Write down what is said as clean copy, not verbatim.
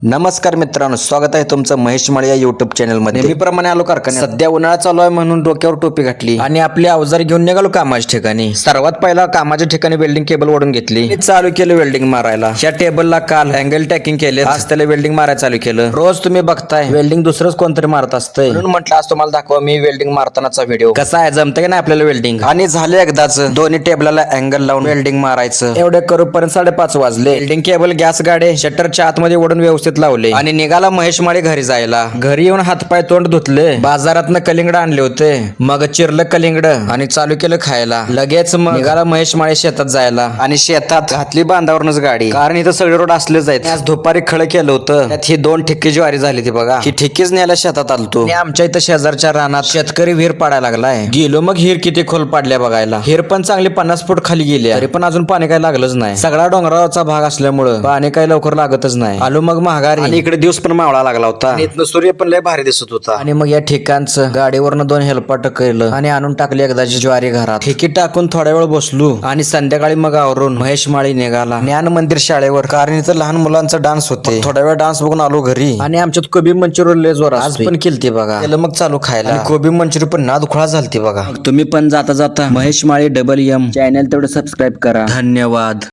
नमस्कार मित्रांनो, स्वागत आहे तुमचं महेश माळी या युट्यूब चॅनल मध्ये. नेहमीप्रमाणे आलो कारखान्यात. सध्या उन्हाळा चालू आहे म्हणून डोक्यावर टोपी घातली आणि आपले अवजार घेऊन निघालो कामाच्या ठिकाणी. सर्वात पहिला कामाच्या ठिकाणी वेल्डिंग केबल ओढून घेतली आणि चालू केलं वेल्डिंग मारायला. या टेबलला काल अँगल टॅकिंग केले, आज त्याला वेल्डिंग मारायला चालू केलं. रोज तुम्ही बघताय वेल्डिंग दुसरंच कोणतरी मारत असतंय, म्हणून म्हटलं आज तुम्हाला दाखवा मी वेल्डिंग मारतानाचा व्हिडिओ. कसा आहे, जमतंय का नाही आपल्याला वेल्डिंग. आणि झाले एकदाच दोन्ही टेबलाला अँगल लावून वेल्डिंग मारायचं. एवढे करूपर्यंत 5:30 वाजले. वेल्डिंग केबल गॅस गाडे शटरच्या आतमध्ये ओढून व्यवस्थित लावले आणि निघाला महेश माळी घरी जायला. घरी येऊन हातपाय तोंड धुतले, बाजारातनं कलिंगड आणले होते, मग चिरलं कलिंगड आणि चालू केलं खायला. लगेच मग निघाला महेश माळी शेतात जायला आणि शेतात घातली बांधावरूनच गाडी, कारण इथं सगळे रोड असलेच आहेत. आज दुपारी खळ केलं होतं, त्यात ही 2 ठिक्की ज्वारी झाली ती बघा. ही ठिक्कीच न्यायला शेतात आलतो आणि आमच्या इथं शेजारच्या रानात शेतकरी विहीर पाडायला लागलाय. गेलो मग हिर किती खोल पाडल्या बघायला. हिर पण चांगली 50 फूट खाली गेली, तरी पण अजून पाणी काही लागलंच नाही. सगळा डोंगराचा भाग असल्यामुळं पाणी काही लवकर लागतच नाही. आलो मग महागारी आणि इकडे दिवस पण मावळा लागला होता. इथनं सूर्य पण लय भारी दिसत होता. आणि मग या ठिकाणचं गाडीवरनं 2 हेलपाट केलं आणि आणून टाकली एकदाची ज्वारी घरात. ठिकी टाकून थोड्या वेळ बसलो आणि संध्याकाळी मग आवरून महेश माळी निघाला ज्ञान मंदिर शाळेवर, कारण इथं लहान मुलांचा डान्स होते. थोड्या वेळ डान्स बघून आलो घरी आणि आमच्यात कोबी मंचुरियन लय जोर आज पण केलती बघा. त्याला मग चालू खायला कोबी मंचुरियन पण नादखुळा झालती बघा. तुम्ही पण जाता जाता महेश माळी MM चॅनल तेवढं सबस्क्राईब करा. धन्यवाद.